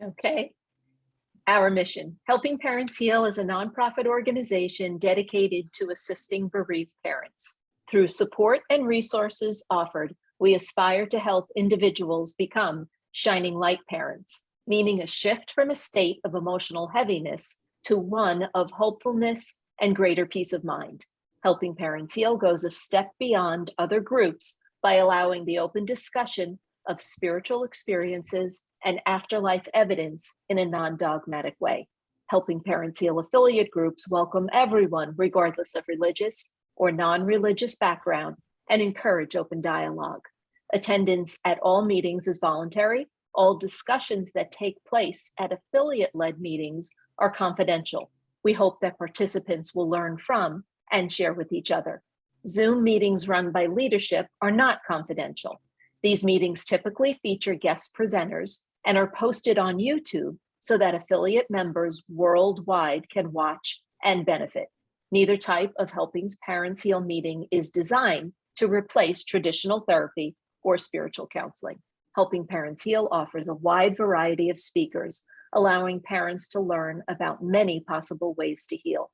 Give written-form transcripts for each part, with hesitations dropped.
Okay. Our mission, Helping Parents Heal, is a nonprofit organization dedicated to assisting bereaved parents. Through support and resources offered, we aspire to help individuals become shining light parents, meaning a shift from a state of emotional heaviness to one of hopefulness and greater peace of mind. Helping Parents Heal goes a step beyond other groups by allowing the open discussion of spiritual experiences and afterlife evidence in a non-dogmatic way. Helping Parents Heal affiliate groups welcome everyone, regardless of religious or non-religious background, and encourage open dialogue. Attendance at all meetings is voluntary. All discussions that take place at affiliate-led meetings are confidential. We hope that participants will learn from and share with each other. Zoom meetings run by leadership are not confidential. These meetings typically feature guest presenters and are posted on YouTube so that affiliate members worldwide can watch and benefit. Neither type of Helping Parents Heal meeting is designed to replace traditional therapy or spiritual counseling. Helping Parents Heal offers a wide variety of speakers, allowing parents to learn about many possible ways to heal.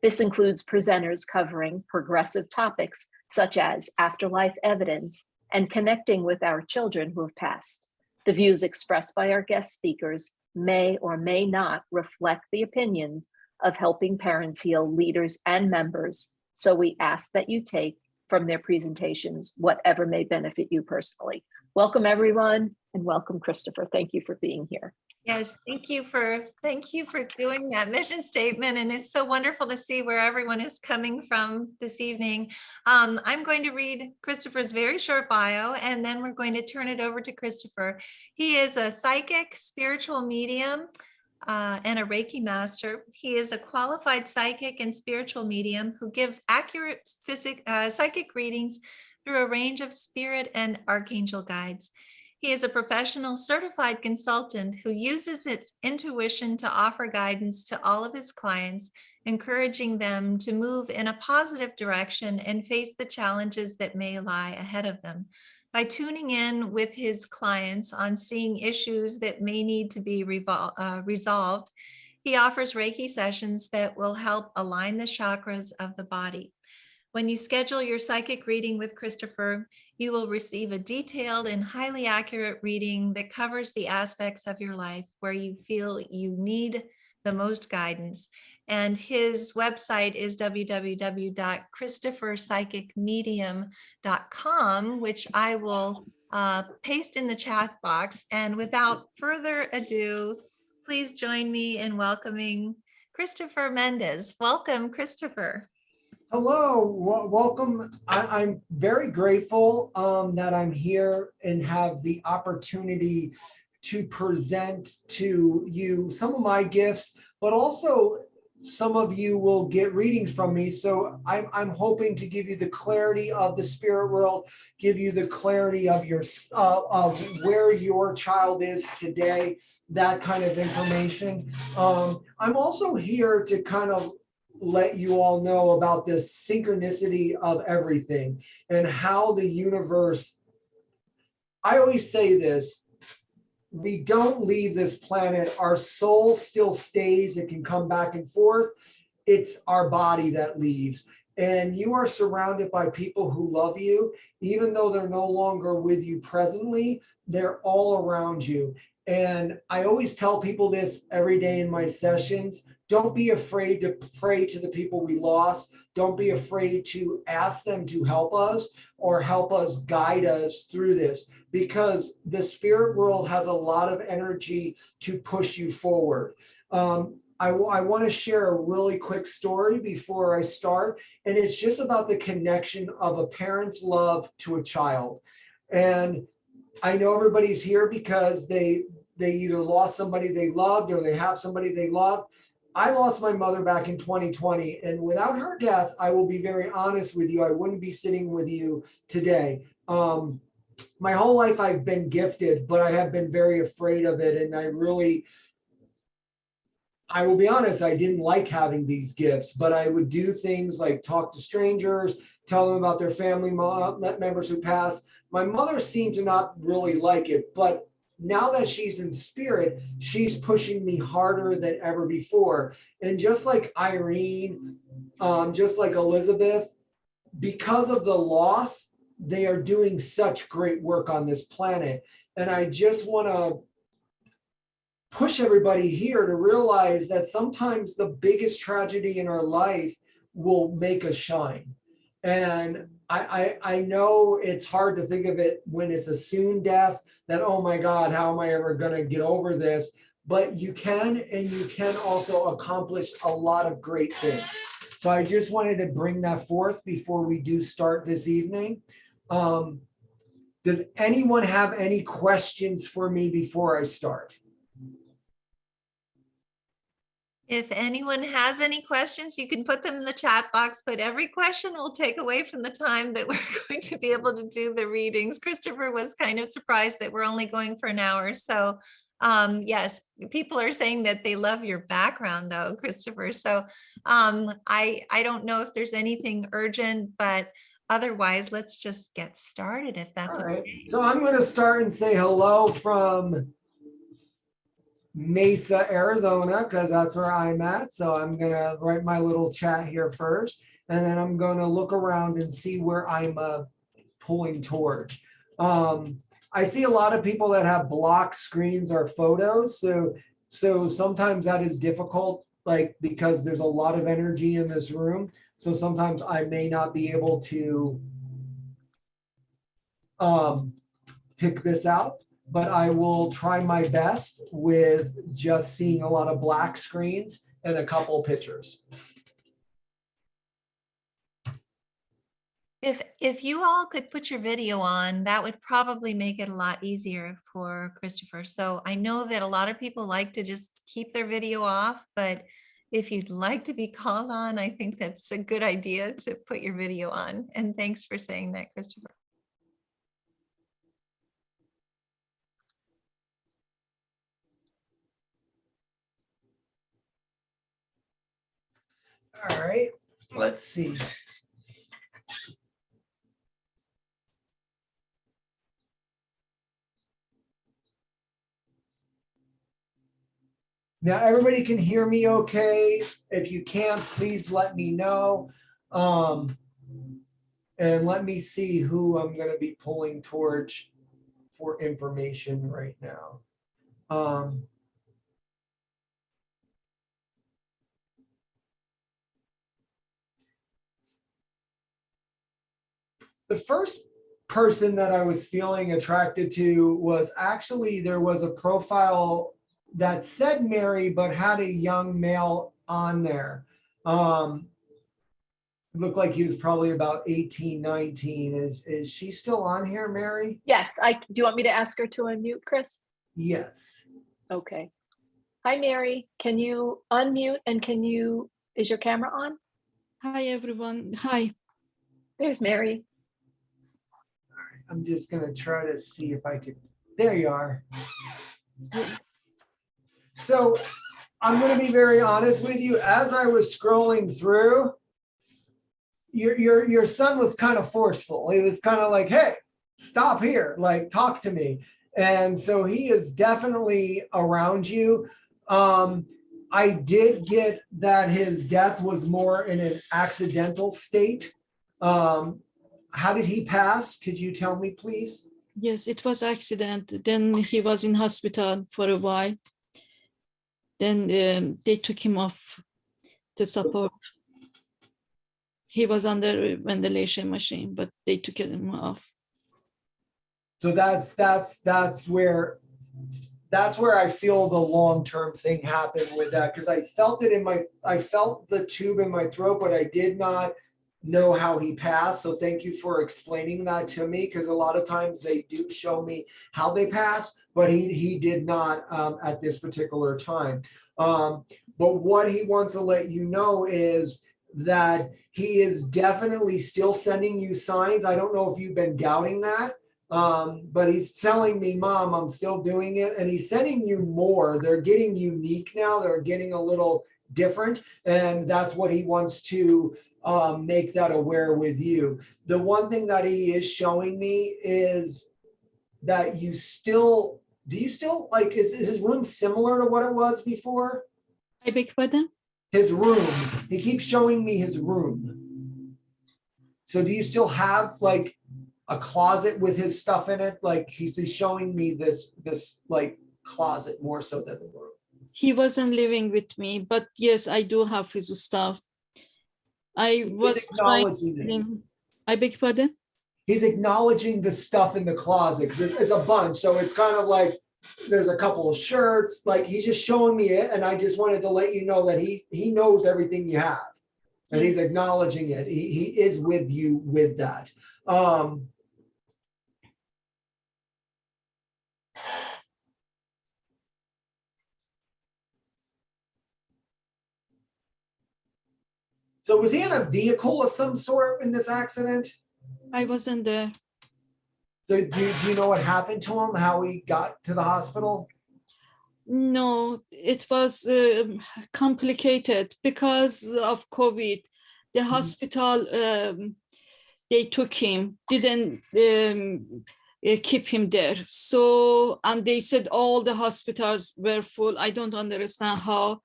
This includes presenters covering progressive topics such as afterlife evidence and connecting with our children who have passed. The views expressed by our guest speakers may or may not reflect the opinions of Helping Parents Heal leaders and members, so we ask that you take from their presentations whatever may benefit you personally. Welcome everyone, and welcome Christopher. Thank you for being here. Yes, thank you for doing that mission statement. And it's so wonderful to see where everyone is coming from this evening. I'm going to read Christopher's very short bio, and then we're going to turn it over to Christopher. He is a psychic, spiritual medium, and a Reiki Master. He is a qualified psychic and spiritual medium who gives accurate psychic readings through a range of spirit and archangel guides. He is a professional certified consultant who uses its intuition to offer guidance to all of his clients, encouraging them to move in a positive direction and face the challenges that may lie ahead of them. By tuning in with his clients on seeing issues that may need to be resolved, he offers Reiki sessions that will help align the chakras of the body. When you schedule your psychic reading with Christopher, you will receive a detailed and highly accurate reading that covers the aspects of your life where you feel you need the most guidance. And his website is www.christopherpsychicmedium.com, which I will paste in the chat box. And without further ado, please join me in welcoming Christopher Mendez. Welcome, Christopher. Hello, welcome. I'm very grateful that I'm here and have the opportunity to present to you some of my gifts, but also some of you will get readings from me. So I'm hoping to give you the clarity of the spirit world, give you the clarity of your of where your child is today, that kind of information. I'm also here to kind of let you all know about the synchronicity of everything and how the universe, I always say this, we don't leave this planet. Our soul still stays. It can come back and forth. It's our body that leaves. And you are surrounded by people who love you, even though they're no longer with you presently, they're all around you. And I always tell people this every day in my sessions. Don't be afraid to pray to the people we lost. Don't be afraid to ask them to help us or help us guide us through this, because the spirit world has a lot of energy to push you forward. I want to share a really quick story before I start, and it's just about the connection of a parent's love to a child. And I know everybody's here because they either lost somebody they loved or they have somebody they love. I lost my mother back in 2020, and without her death, I will be very honest with you, I wouldn't be sitting with you today. My whole life I've been gifted, but I have been very afraid of it. And I will be honest, I didn't like having these gifts, but I would do things like talk to strangers, tell them about their family members who passed. My mother seemed to not really like it, but now that she's in spirit, she's pushing me harder than ever before. And just like Irene, just like Elizabeth, because of the loss, they are doing such great work on this planet. And I just want to push everybody here to realize that sometimes the biggest tragedy in our life will make us shine. And I know it's hard to think of it when it's a soon death, that, oh my God, how am I ever going to get over this? But you can, and you can also accomplish a lot of great things. So I just wanted to bring that forth before we do start this evening. Does anyone have any questions for me before I start? If anyone has any questions, you can put them in the chat box, but every question will take away from the time that we're going to be able to do the readings. Christopher was kind of surprised that we're only going for an hour. So yes, people are saying that they love your background though, Christopher. So I don't know if there's anything urgent, but otherwise let's just get started if that's All right. okay. So I'm going to start and say hello from Mesa, Arizona, because that's where I'm at. So I'm going to write my little chat here first, and then I'm going to look around and see where I'm pulling towards. I see a lot of people that have blocked screens or photos. So sometimes that is difficult, like, because there's a lot of energy in this room. So sometimes I may not be able to pick this out, but I will try my best with just seeing a lot of black screens and a couple pictures. If you all could put your video on, that would probably make it a lot easier for Christopher. So I know that a lot of people like to just keep their video off, but if you'd like to be called on, I think that's a good idea to put your video on. And thanks for saying that, Christopher. All right, let's see. Now, everybody can hear me okay. If you can't, please let me know. And let me see who I'm going to be pulling towards for information right now. The first person that I was feeling attracted to was actually, there was a profile that said Mary, but had a young male on there. It looked like he was probably about 18, 19. Is she still on here, Mary? Yes, do you want me to ask her to unmute, Chris? Yes. Okay. Hi, Mary. Can you unmute and is your camera on? Hi, everyone. Hi. There's Mary. I'm just going to try to see if I could. There you are. So I'm going to be very honest with you. As I was scrolling through, your son was kind of forceful. He was kind of like, hey, stop here, like, talk to me. And so he is definitely around you. I did get that his death was more in an accidental state. How did he pass? Could you tell me, please? Yes, it was accident. Then he was in hospital for a while. Then they took him off the support. He was under a ventilation machine, but they took him off. So that's where I feel the long-term thing happened with that, because I felt it I felt the tube in my throat, but I did not know how he passed. So thank you for explaining that to me, because a lot of times they do show me how they pass, but he did not at this particular time. But what he wants to let you know is that he is definitely still sending you signs. I don't know if you've been doubting that, but he's telling me, Mom, I'm still doing it. And he's sending you more. They're getting unique now. They're getting a little different. And that's what he wants to make that aware with you. The one thing that he is showing me is that you still Do you still like, is his room similar to what it was before? I beg pardon? His room, he keeps showing me his room. So do you still have like a closet with his stuff in it? Like he's showing me this like closet more so than the room. He wasn't living with me, but yes, I do have his stuff. I was He's trying acknowledging to it. bring- I beg pardon? He's acknowledging the stuff in the closet because it's a bunch. So it's kind of like there's a couple of shirts. Like he's just showing me it, and I just wanted to let you know that he knows everything you have, and he's acknowledging it. He is with you with that. So was he in a vehicle of some sort in this accident? I wasn't there. So do you know what happened to him? How he got to the hospital? No, it was complicated because of COVID. The hospital, they took him, didn't keep him there. So, and they said all the hospitals were full. I don't understand how.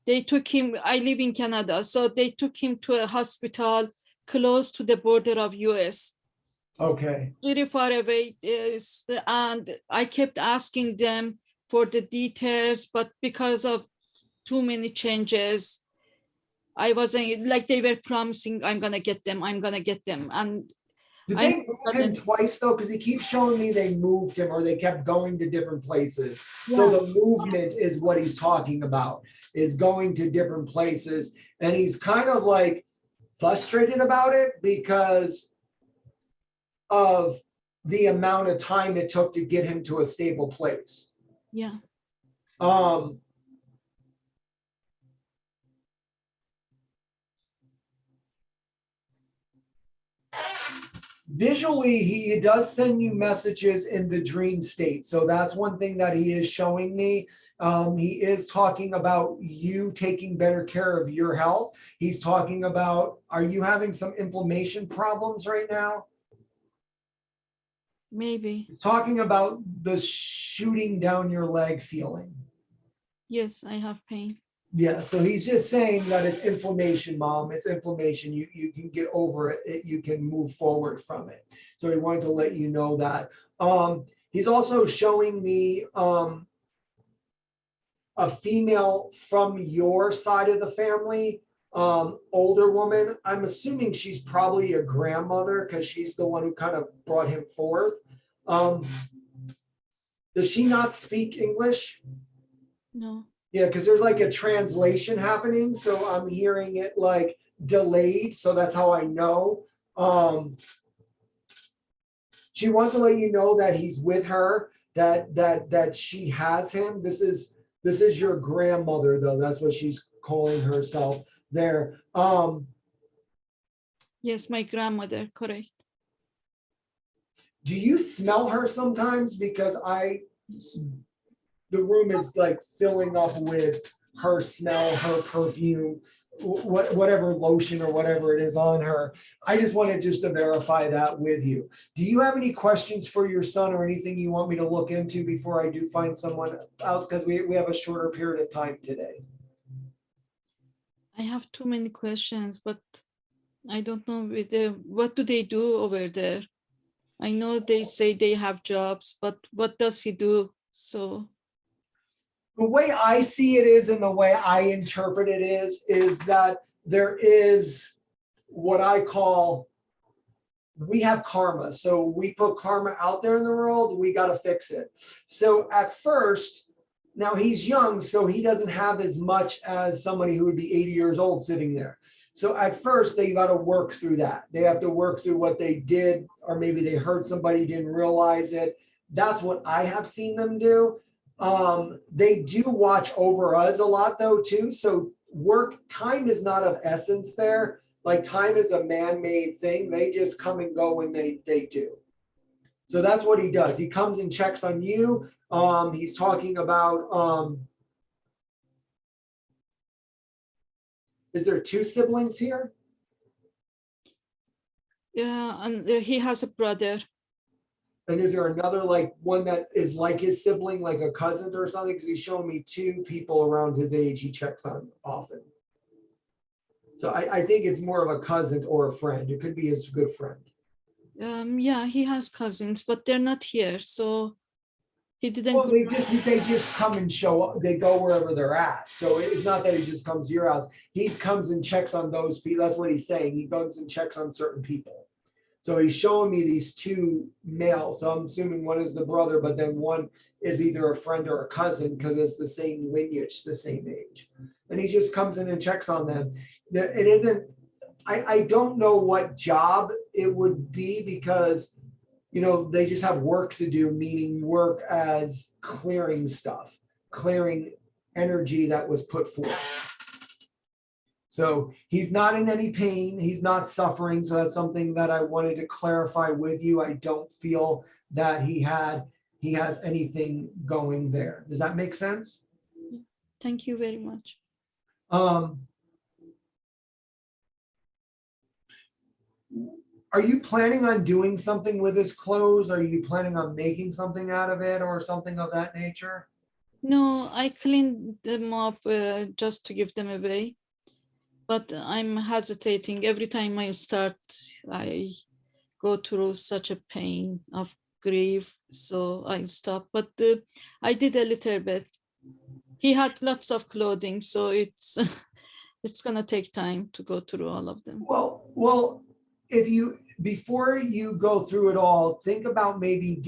They took him, I live in Canada, so they took him to a hospital close to the border of US. Okay. Really far away, and I kept asking them for the details, but because of too many changes, I wasn't like they were promising I'm gonna get them, and Did I they move him twice though? Because he keeps showing me they moved him or they kept going to different places. So the movement is what he's talking about, is going to different places. And he's kind of like frustrated about it because of the amount of time it took to get him to a stable place. yeah, Visually, he does send you messages in the dream state. So that's one thing that he is showing me. He is talking about you taking better care of your health. He's talking about, are you having some inflammation problems right now? maybe. He's talking about the shooting down your leg feeling. Yes, I have pain. Yeah, so he's just saying that it's inflammation, Mom. It's inflammation. You can get over it. You can move forward from it. So he wanted to let you know that. He's also showing me a female from your side of the family, older woman. I'm assuming she's probably a grandmother because she's the one who kind of brought him forth. Does she not speak English? No. Yeah, because there's like a translation happening. So I'm hearing it like delayed. So that's how I know. She wants to let you know that he's with her, that she has him. This is your grandmother, though. That's what she's calling herself there. Yes, my grandmother, correct. Do you smell her sometimes? Because Yes. the room is like filling up with her smell, her perfume, whatever lotion or whatever it is on her. I just wanted just to verify that with you. Do you have any questions for your son or anything you want me to look into before I do find someone else? Because we have a shorter period of time today. I have too many questions, but I don't know what do they do over there? I know they say they have jobs, but what does he do? So The way I see it is, and the way I interpret it is that there is what I call, we have karma. So we put karma out there in the world, we got to fix it. So at first, now he's young, so he doesn't have as much as somebody who would be 80 years old sitting there. So at first, they got to work through that. They have to work through what they did, or maybe they hurt somebody, didn't realize it. That's what I have seen them do. They do watch over us a lot though too. So time is not of essence there. Like time is a man-made thing. They just come and go when they do. So that's what he does. He comes and checks on you. He's talking about, is there 2 siblings here? yeah, and he has a brother. And is there another like one that is like his sibling, like a cousin or something? Because he's showing me two people around his age he checks on often. So I think it's more of a cousin or a friend. It could be his good friend. Yeah, he has cousins, but they're not here, so he didn't Well, go. they just come and show up. They go wherever they're at. So it's not that he just comes to your house. He comes and checks on those people. That's what he's saying. He goes and checks on certain people. So he's showing me these two males. So I'm assuming one is the brother, but then one is either a friend or a cousin because it's the same lineage, the same age. And he just comes in and checks on them. It isn't, I don't know what job it would be because, you know, they just have work to do, meaning work as clearing stuff, clearing energy that was put forth. So he's not in any pain. He's not suffering. So that's something that I wanted to clarify with you. I don't feel that he has anything going there. Does that make sense? Thank you very much. Are you planning on doing something with his clothes? Are you planning on making something out of it or something of that nature? No, I cleaned them up just to give them away. But I'm hesitating. Every time I start, I go through such a pain of grief. So I stop. But I did a little bit. He had lots of clothing, so it's it's gonna take time to go through all of them. Well, if you before you go through it all, think about maybe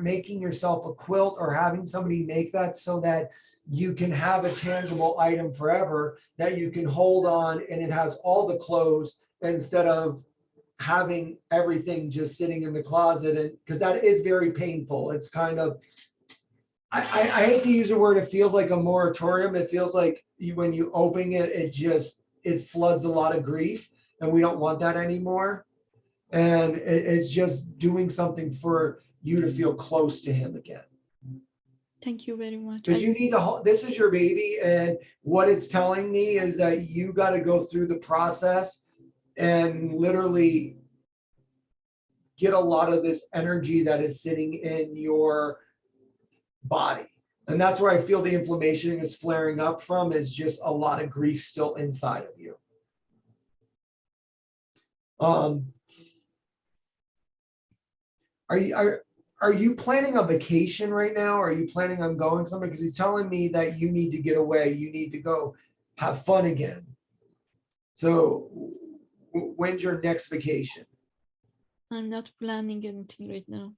making yourself a quilt or having somebody make that so that you can have a tangible item forever that you can hold on and it has all the clothes instead of having everything just sitting in the closet. And because that is very painful. It's kind of, I hate to use the word, it feels like a moratorium. It feels like when you open it, it floods a lot of grief and we don't want that anymore. And it's just doing something for you to feel close to him again. Thank you very much. Because you need to, this is your baby. And what it's telling me is that you got to go through the process and literally get a lot of this energy that is sitting in your body. And that's where I feel the inflammation is flaring up from, is just a lot of grief still inside of you. Are you planning a vacation right now? Are you planning on going somewhere? Because he's telling me that you need to get away. You need to go have fun again. So when's your next vacation? I'm not planning anything right now.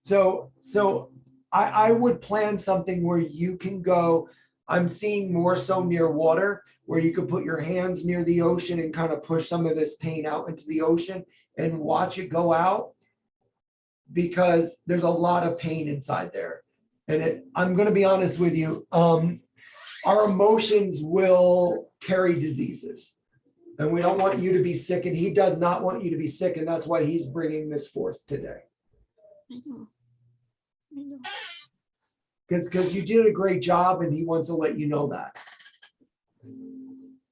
So I would plan something where you can go. I'm seeing more so near water, where you could put your hands near the ocean and kind of push some of this pain out into the ocean and watch it go out, because there's a lot of pain inside there. And I'm going to be honest with you, our emotions will carry diseases, and we don't want you to be sick, and he does not want you to be sick, and that's why he's bringing this forth today. I know. I know. Because you did a great job, and he wants to let you know that.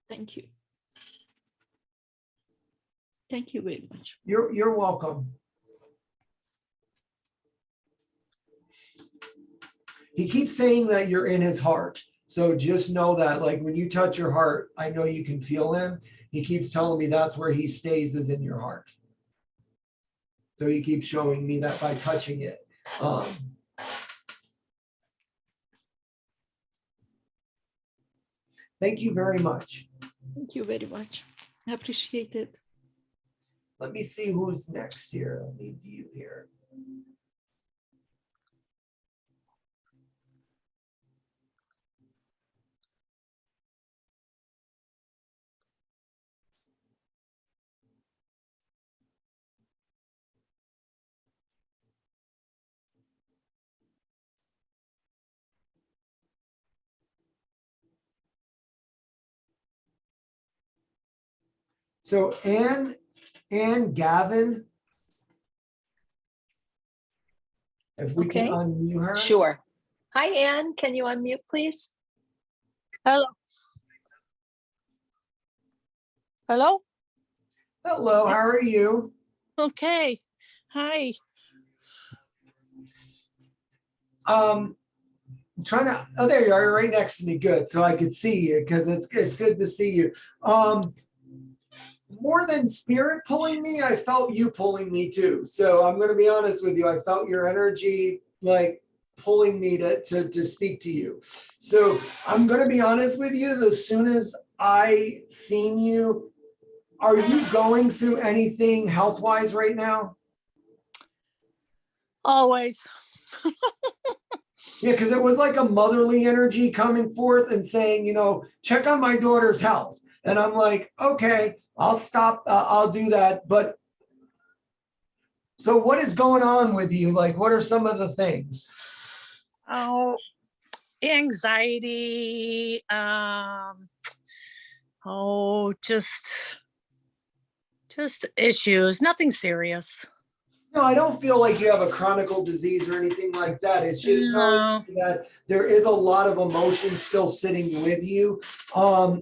Thank you. Thank you very much. You're welcome. He keeps saying that you're in his heart. So just know that, like, when you touch your heart, I know you can feel him. He keeps telling me that's where he stays, is in your heart. So he keeps showing me that by touching it. Thank you very much. Thank you very much. I appreciate it. Let me see who's next here. Let me view here. So Anne Gavin, if we can Okay. unmute her. Sure. Hi, Anne. Can you unmute, please? Hello. Hello? Hello, how are you? Okay. Hi. I'm trying to, oh, there you are, you're right next to me. Good. So I could see you because it's good to see you. More than spirit pulling me, I felt you pulling me too. So I'm going to be honest with you. I felt your energy like pulling me to speak to you. So I'm going to be honest with you. As soon as I seen you, are you going through anything health-wise right now? Always. Yeah, because it was like a motherly energy coming forth and saying, check on my daughter's health. And I'm like, okay, I'll stop. I'll do that. But so what is going on with you? Like, what are some of the things? Oh, anxiety. Just issues. Nothing serious. No, I don't feel like you have a chronic disease or anything like that. It's just telling me that there is a lot of emotion still sitting with you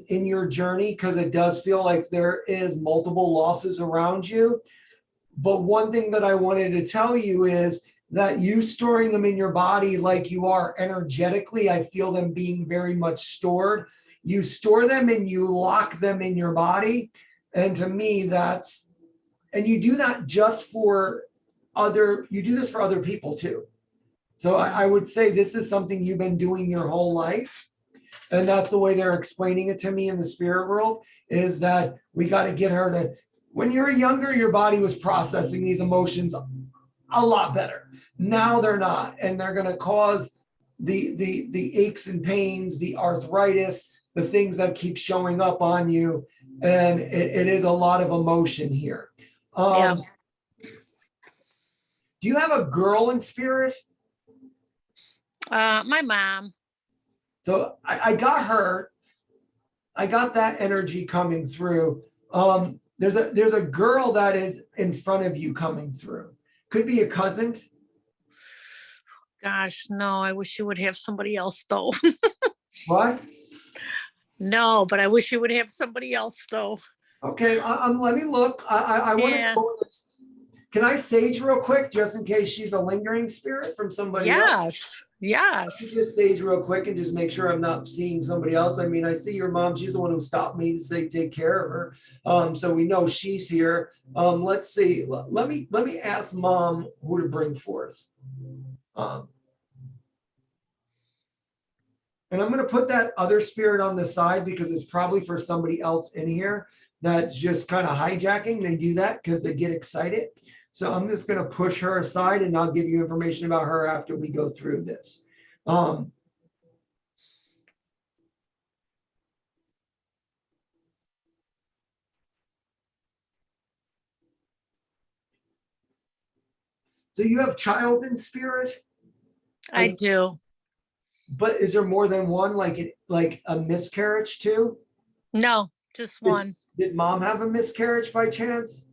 in your journey, because it does feel like there is multiple losses around you. But one thing that I wanted to tell you is that you storing them in your body like you are energetically, I feel them being very much stored. You store them and you lock them in your body. And to me, and you do that just for you do this for other people too. So I would say this is something you've been doing your whole life. And that's the way they're explaining it to me in the spirit world, is that we got to get her to, when you were younger, your body was processing these emotions a lot better. Now they're not, and they're going to cause the aches and pains, the arthritis, the things that keep showing up on you. And it is a lot of emotion here. Yeah. Do you have a girl in spirit? My mom. So I got her. I got that energy coming through. There's a girl that is in front of you coming through. Could be a cousin. Gosh, no, I wish you would have somebody else though. What? No, but I wish you would have somebody else though. Okay, let me look. I want to go with this. Can I sage real quick, just in case she's a lingering spirit from somebody else? Yes. Let me just sage real quick and just make sure I'm not seeing somebody else. I mean, I see your mom. She's the one who stopped me to say take care of her. So we know she's here. Let's see. Let me ask mom who to bring forth. And I'm going to put that other spirit on the side because it's probably for somebody else in here that's just kind of hijacking. They do that because they get excited. So I'm just going to push her aside, and I'll give you information about her after we go through this. So you have child in spirit? I do. But is there more than one, like a miscarriage too? No, just one. Did mom have a miscarriage by chance?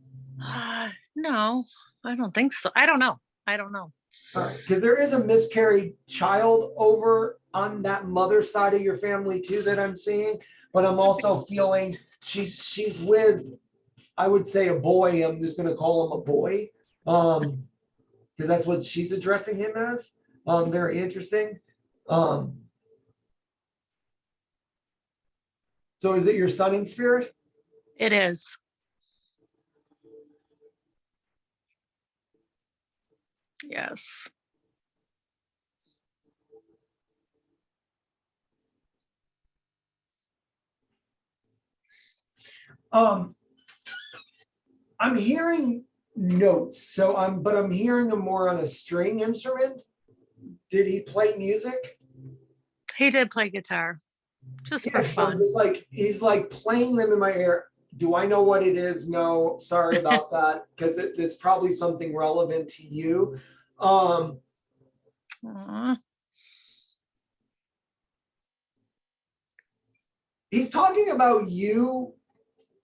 No, I don't think so. I don't know. All right, because there is a miscarried child over on that mother side of your family too that I'm seeing, but I'm also feeling she's with, I would say, a boy. I'm just going to call him a boy, because that's what she's addressing him as. Very interesting. So is it your son in spirit? It is. Yes. I'm hearing notes, but I'm hearing them more on a string instrument. Did he play music? He did play guitar, just for fun. He's like playing them in my ear. Do I know what it is? No, sorry about that, because it's probably something relevant to you. He's talking about you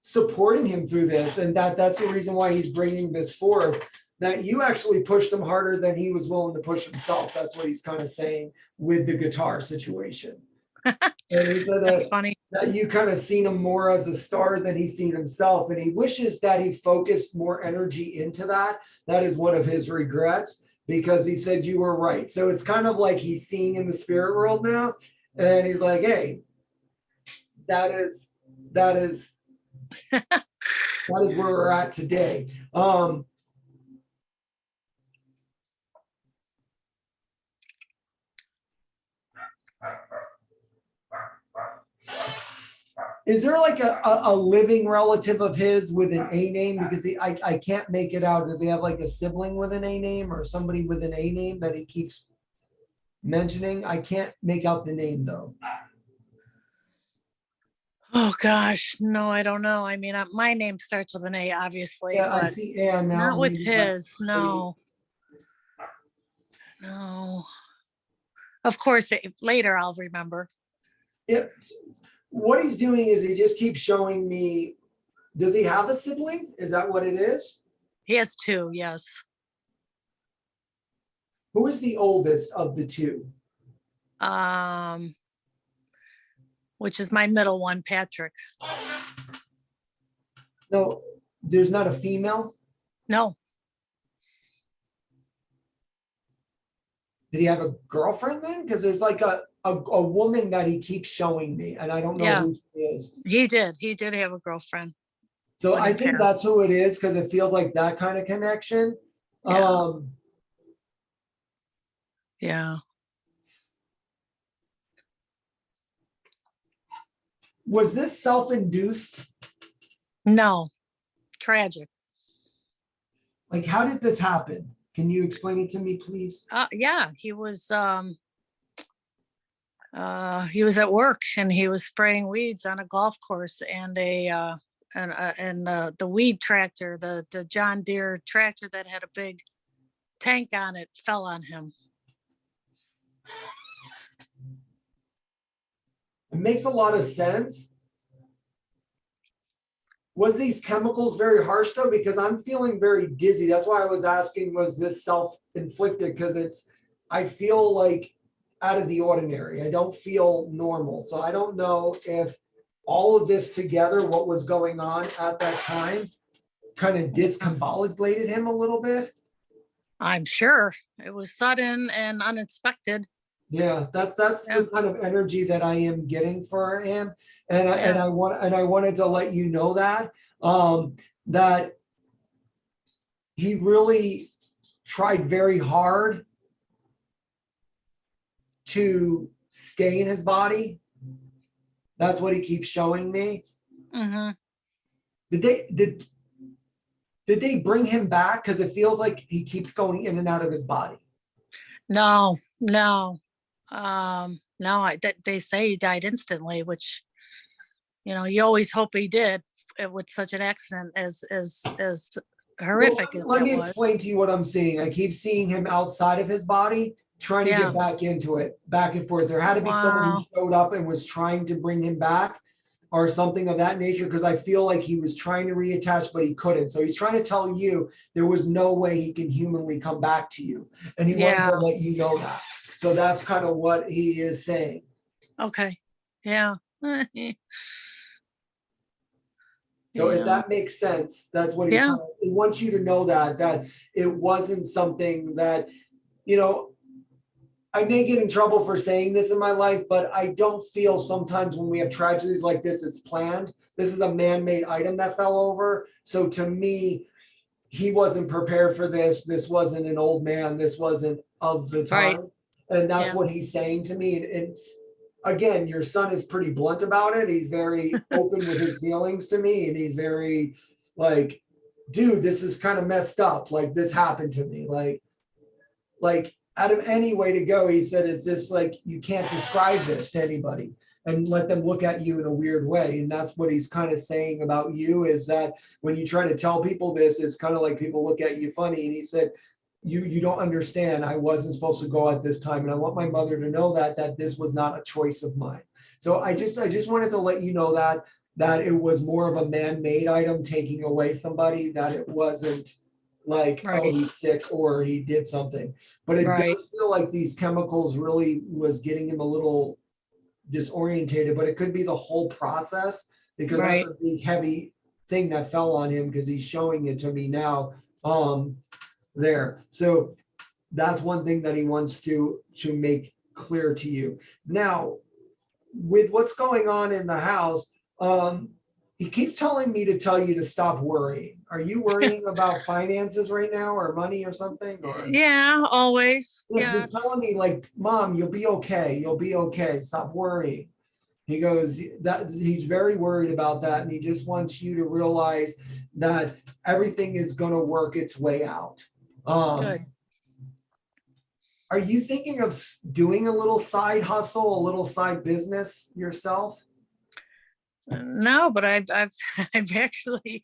supporting him through this, and that's the reason why he's bringing this forth, that you actually pushed him harder than he was willing to push himself. That's what he's kind of saying with the guitar situation. And he said That's funny. that you kind of seen him more as a star than he's seen himself. And he wishes that he focused more energy into that. That is one of his regrets, because he said you were right. So it's kind of like he's seeing in the spirit world now. And he's like, hey, that is where we're at today. Is there like a living relative of his with an A name? Because I can't make it out. Does he have like a sibling with an A name or somebody with an A name that he keeps mentioning? I can't make out the name though. Oh gosh, no, I don't know. I mean, my name starts with an A, obviously, Yeah, I but see Ann now. not with maybe that's- his. No, no. Of course, later I'll remember. Yeah. What he's doing is he just keeps showing me. Does he have a sibling? Is that what it is? He has two, yes. Who is the oldest of the two? Which is my middle one, Patrick. No, there's not a female. No, Did he have a girlfriend then? Because there's like a woman that he keeps showing me, and I don't know Yeah. who she is. he did. He did have a girlfriend. So When he I think passed. that's who it is, because it feels like that kind of connection. Yeah. Yeah. Was this self-induced? No, tragic. Like, how did this happen? Can you explain it to me, please? Yeah, he was at work and he was spraying weeds on a golf course, and the weed tractor, the John Deere tractor that had a big tank on it, fell on him. It makes a lot of sense. Was these chemicals very harsh though? Because I'm feeling very dizzy. That's why I was asking, was this self-inflicted? Because I feel like out of the ordinary. I don't feel normal. So I don't know if all of this together, what was going on at that time, kind of discombobulated him a little bit. I'm sure it was sudden and unexpected. Yeah, that's the kind of energy that I am getting for him, and Yeah. I wanted to let you know that that he really tried very hard to stay in his body. That's what he keeps showing me. Mm-hmm. Did they bring him back? Because it feels like he keeps going in and out of his body. No. They say he died instantly, which, you always hope he did, with such an accident as horrific as Let that me was. explain to you what I'm seeing. I keep seeing him outside of his body, trying to Yeah. get back into it, back and forth. There had to be someone who Wow. showed up and was trying to bring him back or something of that nature, because I feel like he was trying to reattach, but he couldn't. So he's trying to tell you there was no way he can humanly come back to you. And he wanted Yeah. to let you know that. So that's kind of what he is saying. Okay. Yeah. So if Yeah. that makes sense, that's what he's Yeah. he wants you to know that it wasn't something that, I may get in trouble for saying this in my life, but I don't feel sometimes when we have tragedies like this, it's planned. This is a man-made item that fell over. So to me, he wasn't prepared for this. This wasn't an old man. This wasn't of the time. Right. And that's Yeah. what he's saying to me. And again, your son is pretty blunt about it. He's very open with his feelings to me. And he's very like, dude, this is kind of messed up. Like, this happened to me. Like out of any way to go, he said, it's just like, you can't describe this to anybody and let them look at you in a weird way. And that's what he's kind of saying about you, is that when you try to tell people this, it's kind of like people look at you funny. And he said, you don't understand. I wasn't supposed to go at this time. And I want my mother to know that this was not a choice of mine. So I just wanted to let you know that it was more of a man-made item taking away somebody, that it wasn't like, Right. oh, he's sick or he did something. But it Right. does feel like these chemicals really was getting him a little disorientated, but it could be the whole process, because Right. that's a big heavy thing that fell on him, because he's showing it to me now. There. So that's one thing that he wants to make clear to you. Now, with what's going on in the house, he keeps telling me to tell you to stop worrying. Are you worrying about finances right now, or money or something? Or Yeah, always. he's Yes. telling me like, Mom, you'll be okay. You'll be okay. Stop worrying. He goes, that he's very worried about that. And he just wants you to realize that everything is going to work its way out. Good. Are you thinking of doing a little side hustle, a little side business yourself? No, but I've I've actually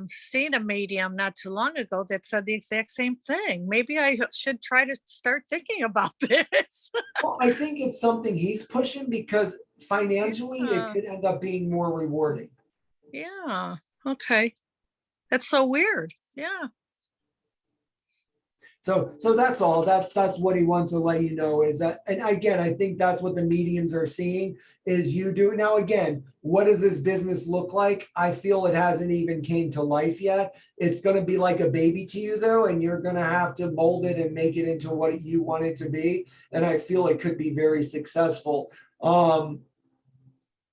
seen a medium not too long ago that said the exact same thing. Maybe I should try to start thinking about this. Well, I think it's something he's pushing, because financially it Yeah. could end up being more rewarding. Yeah. Okay. That's so weird. Yeah. So that's all. That's what he wants to let you know, is that, and again, I think that's what the mediums are seeing is you do. Now, again, what does this business look like? I feel it hasn't even came to life yet. It's going to be like a baby to you though, and you're going to have to mold it and make it into what you want it to be. And I feel it could be very successful.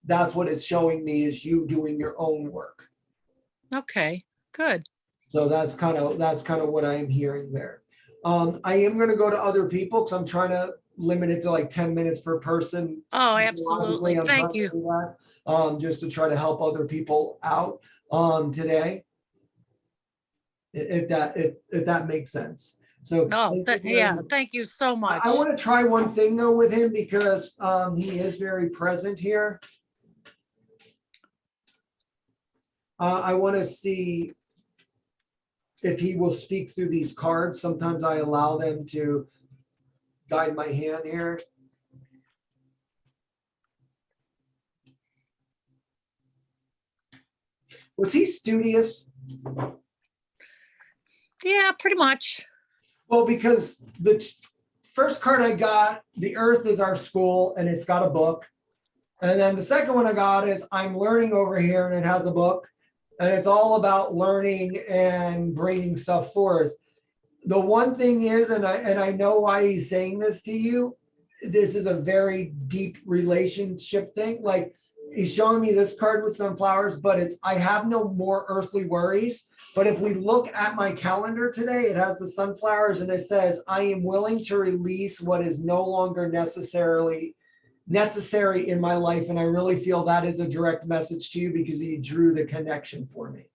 That's what it's showing me, is you doing your own work. Okay. Good. So that's kind of what I'm hearing there. I am going to go to other people, because I'm trying to limit it to like 10 minutes per person. Oh, absolutely. I'm Thank trying you. to do that, just to try to help other people out today. If that makes sense. So No, thank you very yeah, much. thank you so much. I want to try one thing though with him, because he is very present here. I want to see if he will speak through these cards. Sometimes I allow them to guide my hand here. Was he studious? Yeah, pretty much. Well, because the first card I got, the earth is our school, and it's got a book. And then the second one I got is I'm learning over here, and it has a book. And it's all about learning and bringing stuff forth. The one thing is, and I know why he's saying this to you, this is a very deep relationship thing. Like, he's showing me this card with sunflowers, but it's, I have no more earthly worries. But if we look at my calendar today, it has the sunflowers, and it says, I am willing to release what is no longer necessary in my life. And I really feel that is a direct message to you, because he drew the connection for me.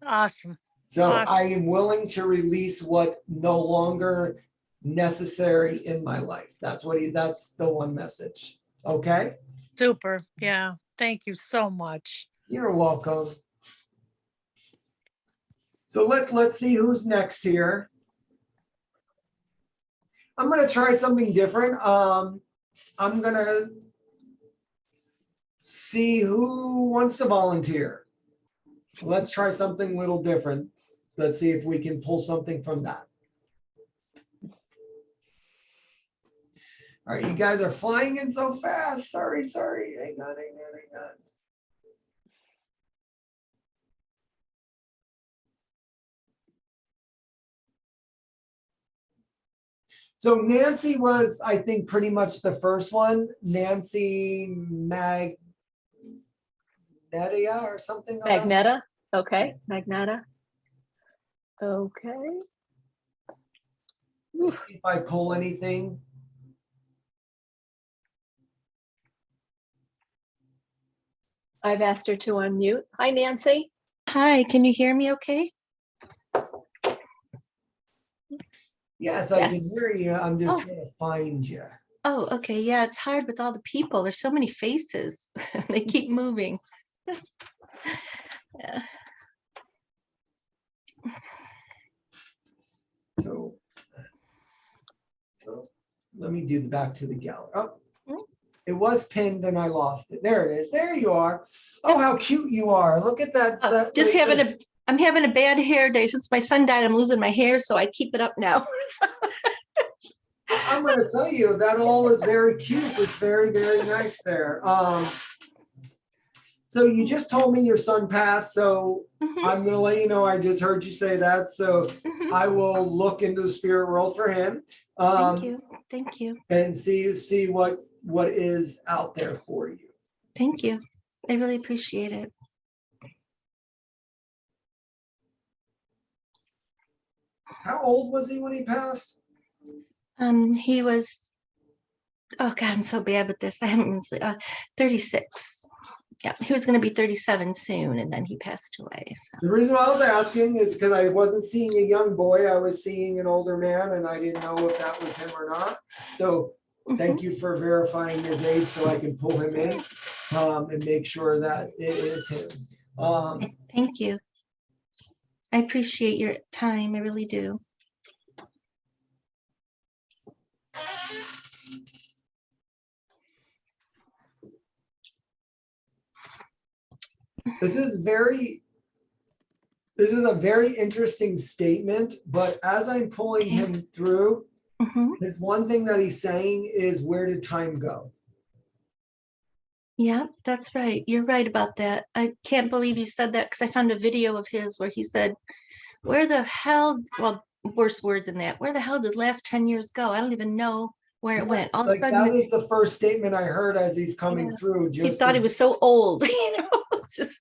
Awesome. So Awesome. I am willing to release what no longer necessary in my life. That's the one message. Okay. Super. Yeah. Thank you so much. You're welcome. So let's see who's next here. I'm going to try something different. I'm going to see who wants to volunteer. Let's try something a little different. Let's see if we can pull something from that. All right, you guys are flying in so fast. Sorry. Hang on. So Nancy was, I think, pretty much the first one. Nancy Magnetia or something. Magneta. Okay. Magneta. Okay. Let's see if I pull anything. I've asked her to unmute. Hi, Nancy. Hi, can you hear me okay? Yes, I can Yes. hear you. I'm just Oh. trying to find you. Oh, okay. Yeah, it's hard with all the people. There's so many faces. They keep moving. Yeah. So let me do the back to the gallery. Oh, it was pinned and I lost it. There it is. There you are. Oh, how cute you are. Look at that. Oh, just I'm having a bad hair day. Since my son died, I'm losing my hair, so I keep it up now. I'm I'm going to tell you that all is very cute. It's very, very nice there. So you just told me your son passed, so Mhm, I'm going to let you know I just heard you say that. So mhm. I will look into the spirit world for him. Thank you. Thank you. And see what is out there for you. Thank you. I really appreciate it. How old was he when he passed? He was, oh God, I'm so bad with this. I haven't been 36. Yeah, he was going to be 37 soon, and then he passed away. So. The reason why I was asking is because I wasn't seeing a young boy, I was seeing an older man, and I didn't know if that was him or not. So thank you for verifying his age so I can pull him in and make sure that it is him. Thank you. I appreciate your time. I really do. This is a very interesting statement, but as I'm pulling him through, Mhm. there's one thing that he's saying is, where did time go? Yeah, that's right. You're right about that. I can't believe you said that because I found a video of his where he said, where the hell, well, worse word than that, where the hell did the last 10 years go? I don't even know where it went. All of a Like that sudden, was the first statement I heard as he's coming Yeah. through. he Just thought he as- was so old, you know, it's just,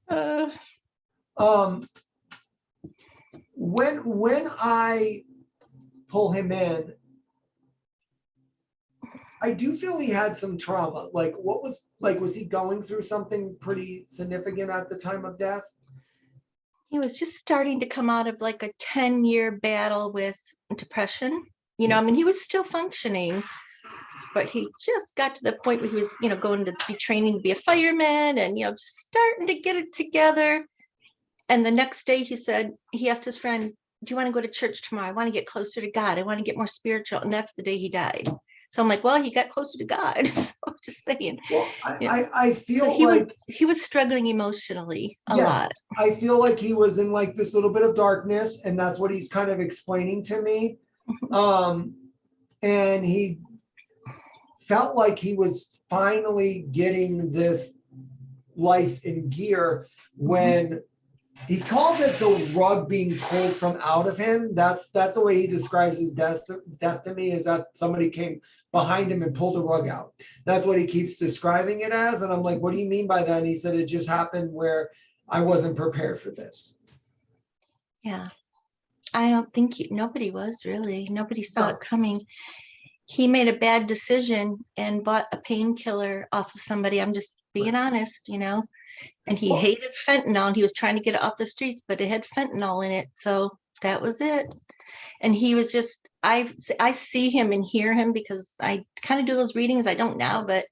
uh, when I pull him in, I do feel he had some trauma. Like was he going through something pretty significant at the time of death? he was just starting to come out of like a 10-year battle with depression. You know, Yeah. I mean, he was still functioning, but he just got to the point where he was, you know, going to be training to be a fireman and, you know, just starting to get it together. And the next day he asked his friend, do you want to go to church tomorrow? I want to get closer to God. I want to get more spiritual. And that's the day he died. So I'm like, well, he got closer to God. So I'm just saying. Well, Yeah. I feel So like he was struggling emotionally a yes, lot. I feel like he was in like this little bit of darkness, and that's what he's kind of explaining to me. And he felt like he was finally getting this life in gear when he calls it the rug being pulled from out of him. That's the way he describes his death to me, is that somebody came behind him and pulled the rug out. That's what he keeps describing it as. And I'm like, what do you mean by that? And he said, it just happened where I wasn't prepared for this. Yeah. I don't think nobody was really. Nobody saw No. it coming. He made a bad decision and bought a painkiller off of somebody. I'm just being honest, you know. And he Well- hated fentanyl and he was trying to get it off the streets, but it had fentanyl in it. So that was it. And he was just, I see him and hear him because I kind of do those readings. I don't now, but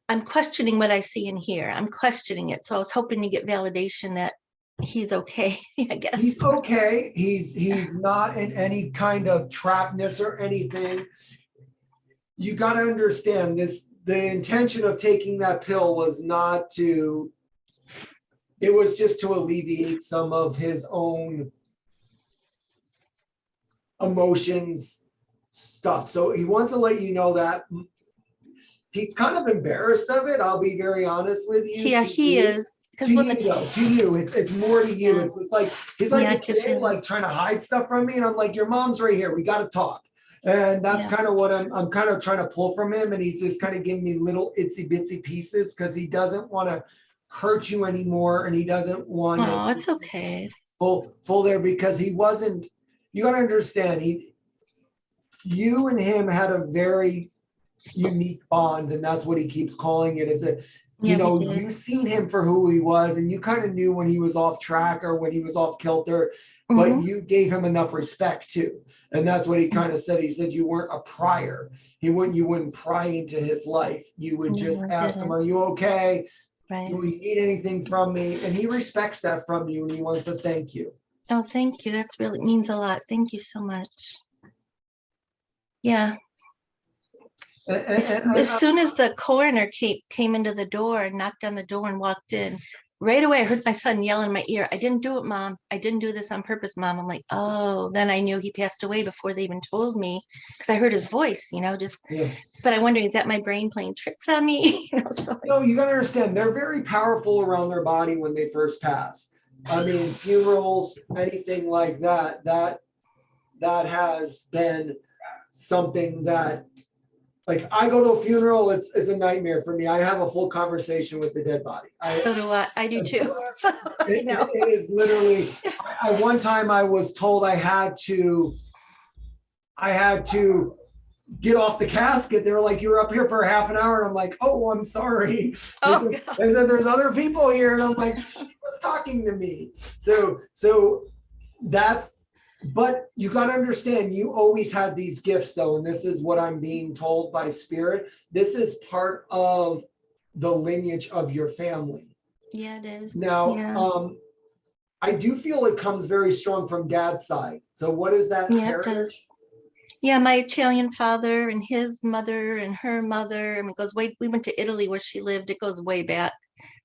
I'm questioning what I see and hear. I'm questioning it. So I was hoping to get validation that he's okay, I guess. He's okay. He's not in any kind of trapness or anything. You got to understand this. The intention of taking that pill was not to, it was just to alleviate some of his own emotions stuff. So he wants to let you know that he's kind of embarrassed of it. I'll be very honest with you. Yeah, To he you. is. To Because when you, though, to you, it's more to you. Yeah. It's like he's like Yeah, I a can kid, feel it. like trying to hide stuff from me, and I'm like, your mom's right here. We got to talk, and that's Yeah. kind of what I'm kind of trying to pull from him, and he's just kind of giving me little itsy bitsy pieces because he doesn't want to hurt you anymore, and he doesn't want Oh, to it's okay. full there because he wasn't. You got to understand, you and him had a very unique bond, and that's what he keeps calling it. Is it? Yeah, You know, we did. you seen him for who he was, and you kind of knew when he was off track or when he was off kilter, but Mhm. you gave him enough respect too. And that's what he kind of said. He said you weren't a prior. You wouldn't pry into his life. You would No, just I ask him, didn't. are you okay? Right. Do you need anything from me? And he respects that from you, and he wants to thank you. Oh, thank you. That's really means a lot. Thank you so much. Yeah. And As soon as the coroner came into the door and knocked on the door and walked in, right away I heard my son yell in my ear, I didn't do it, Mom. I didn't do this on purpose, Mom. I'm like, oh, then I knew he passed away before they even told me, because I heard his voice, just, Yeah. but I'm wondering, is that my brain playing tricks on me? So No, you gotta understand, they're very powerful around their body when they first pass. I mean, funerals, anything like that, that has been something that, like, I go to a funeral, it's a nightmare for me. I have a full conversation with the dead body. so do I do too. So, It is literally, one time I was told I had to get off the casket. They were like, you were up here for half an hour. And I'm like, oh, I'm sorry. Oh, They said, there's other people here. And I'm like, she was talking to me. So that's, but you got to understand, you always had these gifts though. And this is what I'm being told by spirit. This is part of the lineage of your family. yeah, it is. Now, Yeah. I do feel it comes very strong from dad's side. So what is that? Yeah, it heritage? does. Yeah, my Italian father and his mother and her mother. I mean, it goes way, we went to Italy where she lived. It goes way back.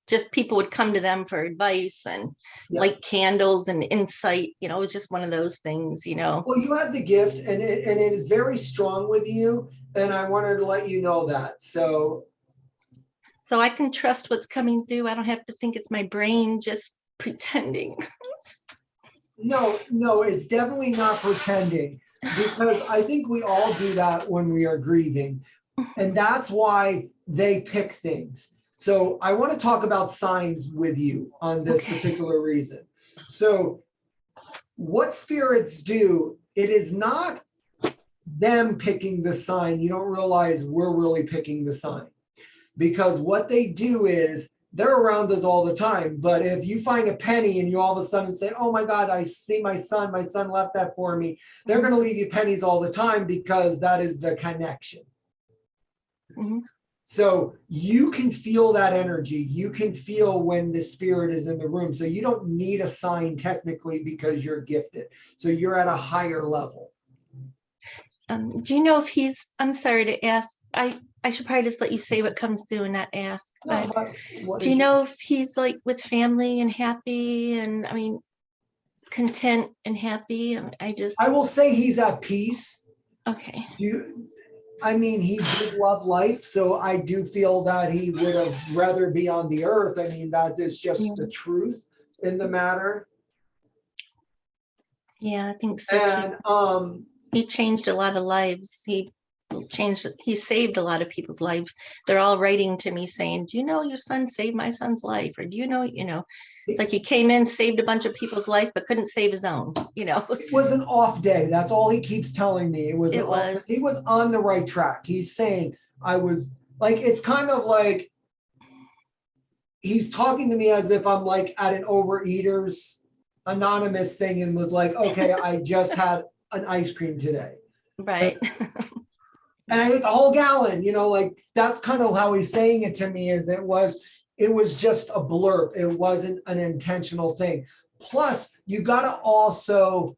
Just people would come to them for advice and Yes. light candles and insight. It was just one of those things, Well, you had the gift and it is very strong with you. And I wanted to let you know that. So I can trust what's coming through. I don't have to think it's my brain just pretending. no, it's definitely not pretending, because I think we all do that when we are grieving. And that's why they pick things. So I want to talk about signs with you on this particular reason. So what spirits do, it is not them picking the sign. You don't realize we're really picking the sign, because what they do is they're around us all the time. But if you find a penny and you all of a sudden say, oh my God, I see my son left that for me. They're going to leave you pennies all the time, because that is the connection. Mhm. So you can feel that energy. You can feel when the spirit is in the room. So you don't need a sign technically, because you're gifted. So you're at a higher level. Do you know if he's, I'm sorry to ask, I should probably just let you say what comes through and not ask, but do you know if he's like with family and happy and, I mean, content and happy? I will say he's at peace. Okay. He did love life. So I do feel that he would have rather be on the earth. I mean, that is just the truth in the matter. Yeah, I think so too. And He changed a lot of lives. He saved a lot of people's lives. They're all writing to me saying, do you know your son saved my son's life? Or do you know, it's like he came in, saved a bunch of people's life, but couldn't save his own, It was an off day. That's all he keeps telling me. He was on the right track. He's saying I was like, it's kind of like he's talking to me as if I'm like at an Overeaters Anonymous thing and was like, okay, I just had an ice cream today. Right. And I ate the whole gallon, like that's kind of how he's saying it to me, is it was just a blurb. It wasn't an intentional thing. Plus, you gotta also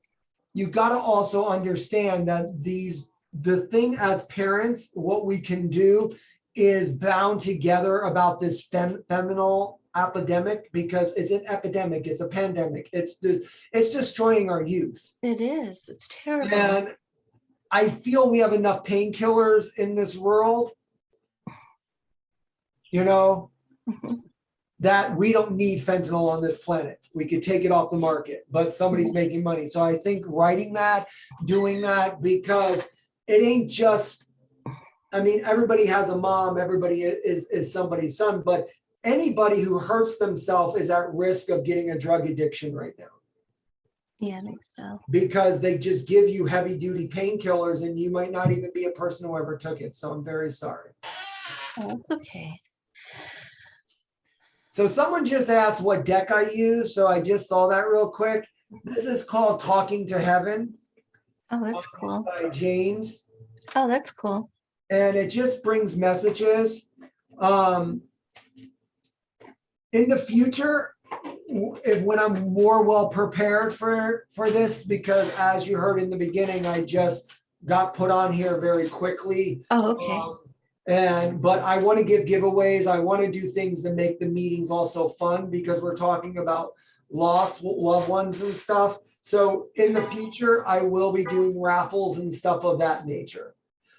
understand that the thing as parents, what we can do is bound together about this feminine epidemic, because it's an epidemic, it's a pandemic, it's destroying our youth. It is. It's terrible. And I feel we have enough painkillers in this world, that we don't need fentanyl on this planet. We could take it off the market, but somebody's making money. So I think writing that, doing that, because it ain't just, everybody has a mom, everybody is somebody's son, but anybody who hurts themselves is at risk of getting a drug addiction right now. Yeah, I think so. Because they just give you heavy duty painkillers and you might not even be a person who ever took it. So I'm very sorry. Oh, that's okay. So someone just asked what deck I use. So I just saw that real quick. This is called Talking to Heaven. Oh, that's cool. By James. Oh, that's cool. And it just brings messages. In the future, when I'm more well prepared for this, because as you heard in the beginning, I just got put on here very quickly. Oh, okay. But I want to give giveaways. I want to do things that make the meetings also fun because we're talking about lost loved ones and stuff. So in the future, I will be doing raffles and stuff of that nature.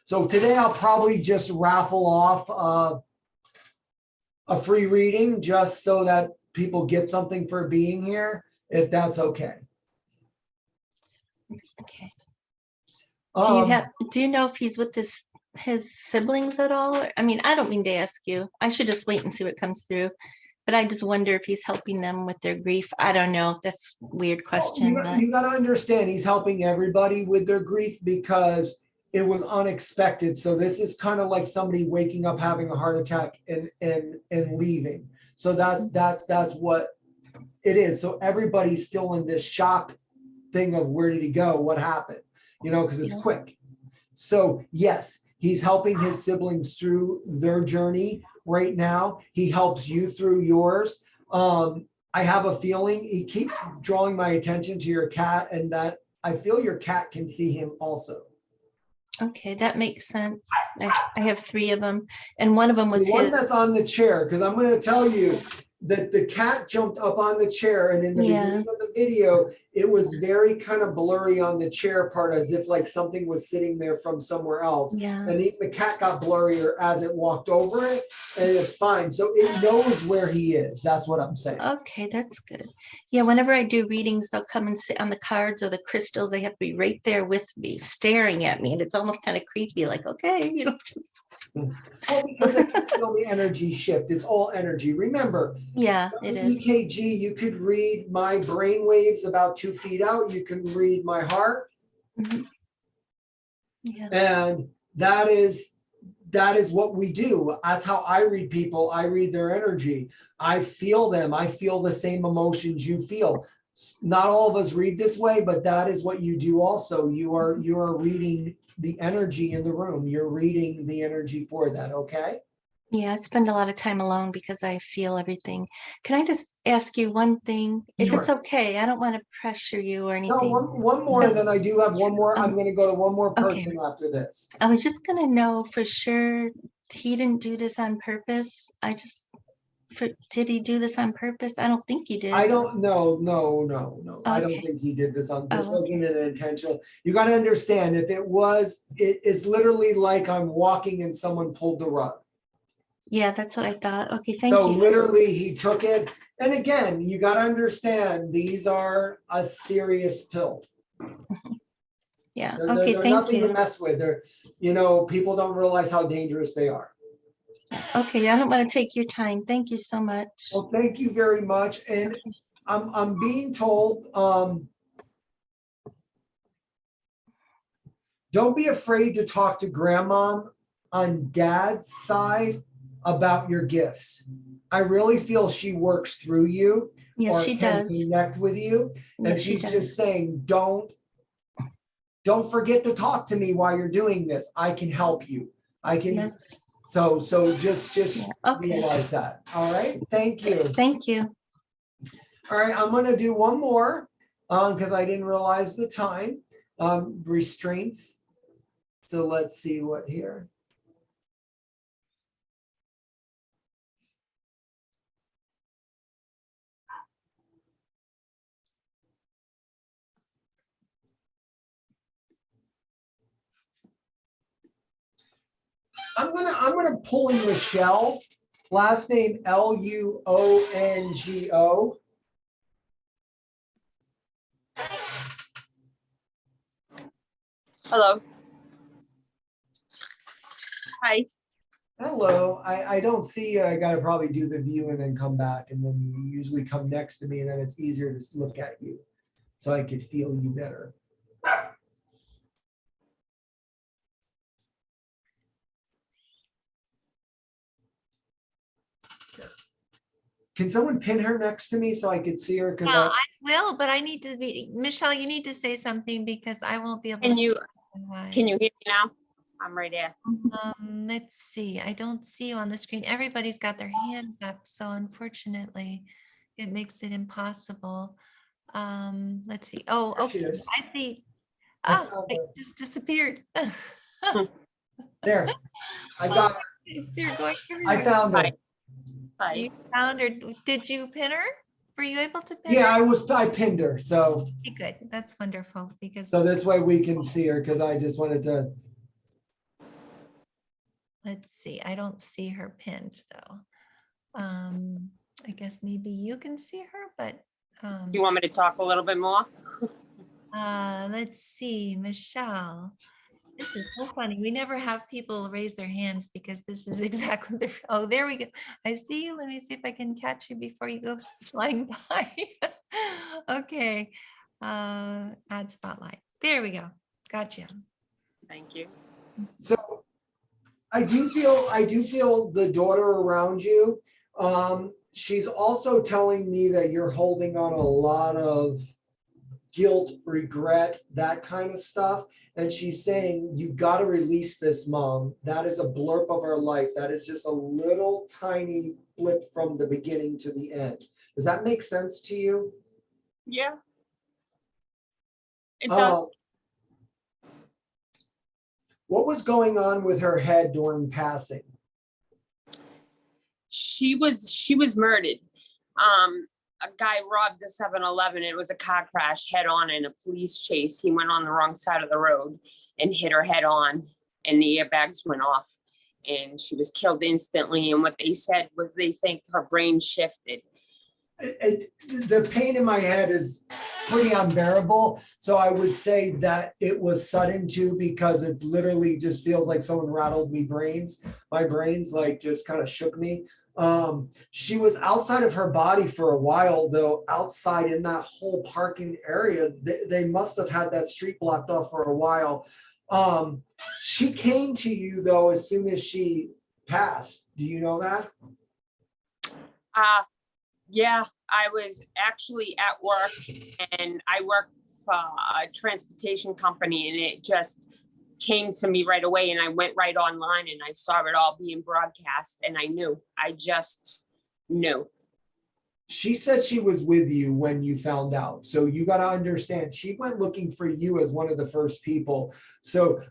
So today I'll probably just raffle off a free reading just so that people get something for being here, if that's okay. Okay. Um, Do you know if he's with his siblings at all? I mean, I don't mean to ask you. I should just wait and see what comes through. But I just wonder if he's helping them with their grief. I don't know. That's a weird question. But you got to understand he's helping everybody with their grief because it was unexpected. So this is kind of like somebody waking up, having a heart attack and leaving. So that's what it is. So everybody's still in this shock thing of where did he go? What happened? You know, because it's quick. So yes, he's helping his siblings through their journey right now. He helps you through yours. I have a feeling he keeps drawing my attention to your cat, and that I feel your cat can see him also. okay, that makes sense. I have 3 of them, and one of them was The one his. that's on the chair, because I'm going to tell you that the cat jumped up on the chair, and in the beginning of the video, it was very kind of blurry on the chair part, as if like something was sitting there from somewhere else. Yeah. And the cat got blurrier as it walked over it, and it's fine. So it knows where he is. That's what I'm saying. Okay, that's good. Yeah, whenever I do readings, they'll come and sit on the cards or the crystals. They have to be right there with me, staring at me, and it's almost kind of creepy. Like, okay, just. Well, because they can feel the energy shift. It's all energy. Remember, Yeah, it is. EKG, you could read my brain waves about 2 feet out. You can read my heart. Mhm. Yeah. And that is what we do. That's how I read people. I read their energy. I feel them. I feel the same emotions you feel. Not all of us read this way, but that is what you do also. You are reading the energy in the room. You're reading the energy for that, okay? Yeah, I spend a lot of time alone because I feel everything. Can I just ask you one thing? If it's Sure. okay, I don't want to pressure you or No, anything. one more, and then I do have one more. I'm going to go to one more Okay. person after this. I was just gonna know for sure he didn't do this on purpose. Did he do this on purpose? I don't think he did. I don't know. No. I don't Okay. think he did this on. This Oh, wasn't an intentional. You got to understand. If it was, it is literally like I'm walking and someone pulled the rug. Yeah, that's what I thought. Okay, thank So you. literally, he took it. And again, you got to understand. These are a serious pill. Yeah. They're Okay, thank nothing to you. mess with. People don't realize how dangerous they are. Okay, I don't want to take your time. Thank you so much. Well, thank you very much. And I'm being told, don't be afraid to talk to grandma on dad's side about your gifts. I really feel she works through you Yes, or she can does. connect with you. And Yes, she she's does. just saying, don't forget to talk to me while you're doing this. I can help you. I can. Yes. So just Yeah, okay. realize that. All right. Thank you. Thank you. All right. I'm going to do one more because I didn't realize the time. Restraints. So let's see what here. I'm gonna pull in Michelle, last name Luongo. Hello. Hi. Hello. I don't see you. I gotta probably do the view and then come back, and then you usually come next to me, and then it's easier to look at you, so I could feel you better. Can someone pin her next to me so I could see her? Because Yeah, I will, but I need to be, Michelle, you need to say something because I won't be able to. Can see you otherwise. hear me now? I'm right there. Let's see. I don't see you on the screen. Everybody's got their hands up, so unfortunately, it makes it impossible. Let's see. Oh, There she okay. is. I see. I Oh, found it her. just disappeared. There, I got her. You're going I everywhere. found her. Hi. Hi. You found her. Did you pin her? Were you able to pin her? Yeah, I pinned her. So Okay, good. That's wonderful because this way we can see her because I just wanted to. let's see. I don't see her pinned though. I guess maybe you can see her, but You want me to talk a little bit more? let's see, Michelle. This is so funny. We never have people raise their hands because this is exactly the, oh, there we go. I see you. Let me see if I can catch you before you go flying by. Okay. Add spotlight. There we go. Gotcha. Thank you. So I do feel the daughter around you. She's also telling me that you're holding on a lot of guilt, regret, that kind of stuff. And she's saying, you got to release this, Mom. That is a blurb of her life. That is just a little tiny blip from the beginning to the end. Does that make sense to you? Yeah. It does. What was going on with her head during passing? She was murdered. A guy robbed the 7-Eleven. It was a car crash head on in a police chase. He went on the wrong side of the road and hit her head on, and the airbags went off, and she was killed instantly. And what they said was they think her brain shifted. The pain in my head is pretty unbearable. So I would say that it was sudden too, because it literally just feels like someone rattled my brains like just kind of shook me. She was outside of her body for a while though, outside in that whole parking area. They must have had that street blocked off for a while. She came to you though as soon as she passed. Do you know that? Yeah, I was actually at work, and I work for a transportation company, and it just came to me right away, and I went right online and I saw it all being broadcast, and I just knew. She said she was with you when you found out. So you got to understand, she went looking for you as one of the first people. So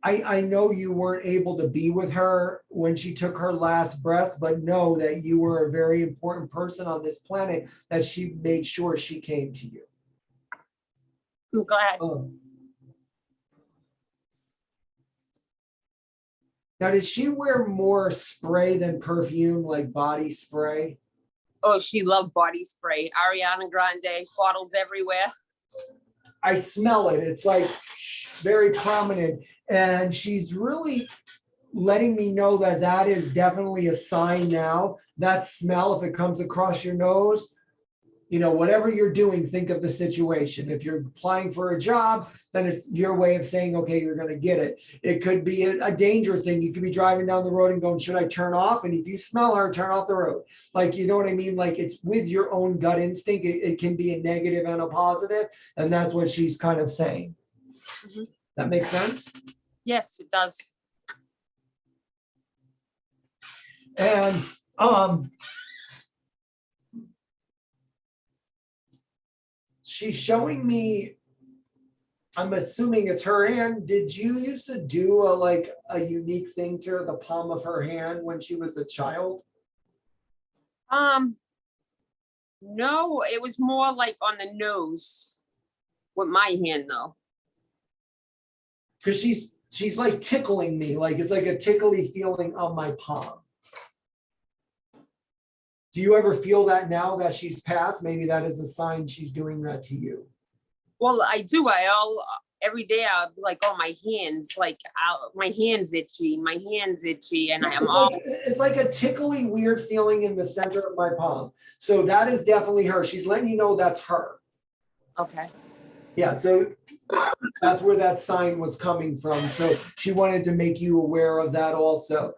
I know you weren't able to be with her when she took her last breath, but know that you were a very important person on this planet, that she made sure she came to you. I'm glad. Now, did she wear more spray than perfume, like body spray? Oh, she loved body spray. Ariana Grande, bottles everywhere. I smell it. It's like very prominent. And she's really letting me know that that is definitely a sign now. That smell, if it comes across your nose, you know, whatever you're doing, think of the situation. If you're applying for a job, then it's your way of saying, okay, you're going to get it. It could be a danger thing. You could be driving down the road and going, should I turn off? And if you smell her, turn off the road. Like, you know what I mean? Like, it's with your own gut instinct. It can be a negative and a positive. And that's what she's kind of saying. Mm-hmm. That makes sense? Yes, it does. And she's showing me, I'm assuming it's her hand. Did you used to do a unique thing to the palm of her hand when she was a child? No, it was more like on the nose with my hand though. Because she's like tickling me, like it's like a tickly feeling on my palm. Do you ever feel that now that she's passed? Maybe that is a sign she's doing that to you. Well, I do. Every day I'll be like, oh, my hands, my hand's itchy, and It's like a tickly weird feeling in the center of my palm. So that is definitely her. She's letting you know that's her. Okay. Yeah, so that's where that sign was coming from. So she wanted to make you aware of that also.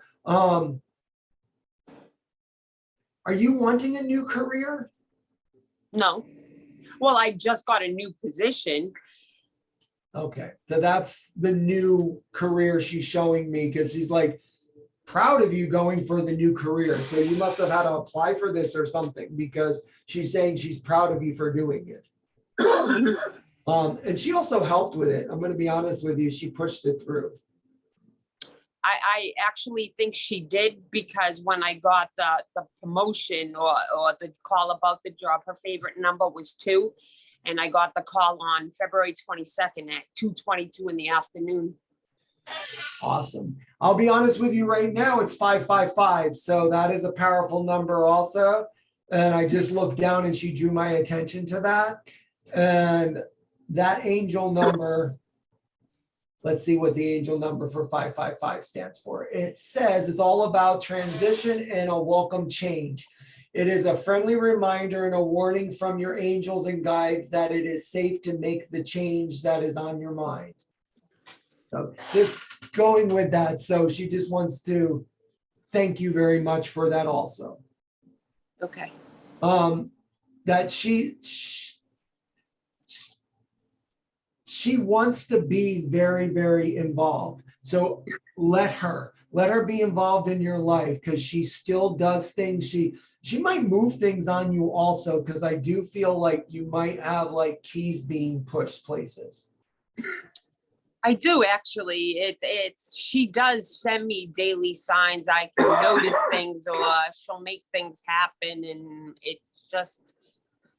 Are you wanting a new career? No. Well, I just got a new position. Okay, so that's the new career she's showing me, because she's like proud of you going for the new career. So you must have had to apply for this or something, because she's saying she's proud of you for doing it. And she also helped with it. I'm going to be honest with you. She pushed it through. I actually think she did, because when I got the promotion or the call about the job, her favorite number was 2. And I got the call on February 22nd at 2:22 in the afternoon. Awesome. I'll be honest with you right now, it's 555. So that is a powerful number also. And I just looked down and she drew my attention to that. And that angel number, let's see what the angel number for 555 stands for. It says it's all about transition and a welcome change. It is a friendly reminder and a warning from your angels and guides that it is safe to make the change that is on your mind. So just going with that. So she just wants to thank you very much for that also. Okay. That she wants to be very, very involved. So let her be involved in your life, because she still does things. She might move things on you also, because I do feel like you might have like keys being pushed places. I do actually. She does send me daily signs. I can notice things, or she'll make things happen, and it's just,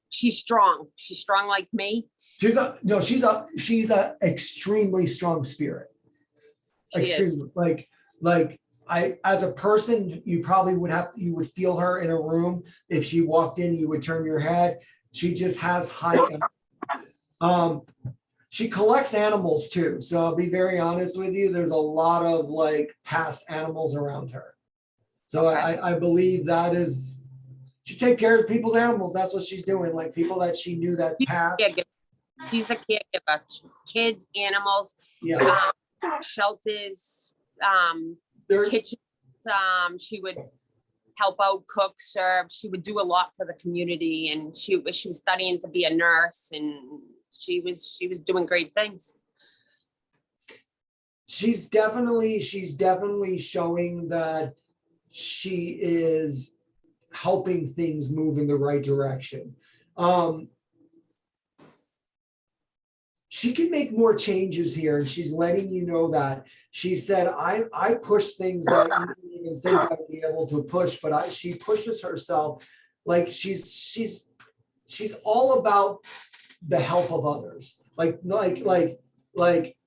she's strong. She's strong like me. She's a extremely strong spirit. She Extremely is. like I, as a person, you probably you would feel her in a room. If she walked in, you would turn your head. She just has high. She collects animals too. So I'll be very honest with you. There's a lot of like past animals around her. So I believe that is, she takes care of people's animals. That's what she's doing. Like people that she knew that passed. She's a caregiver. Kids, animals, Yeah. shelters, There, kitchens. She would help out, cook, serve. She would do a lot for the community, and she was studying to be a nurse, and she was doing great things. she's definitely showing that she is helping things move in the right direction. She can make more changes here, and she's letting you know that. She said, I push things that you didn't even think I'd be able to push, but she pushes herself. Like she's all about the help of others, like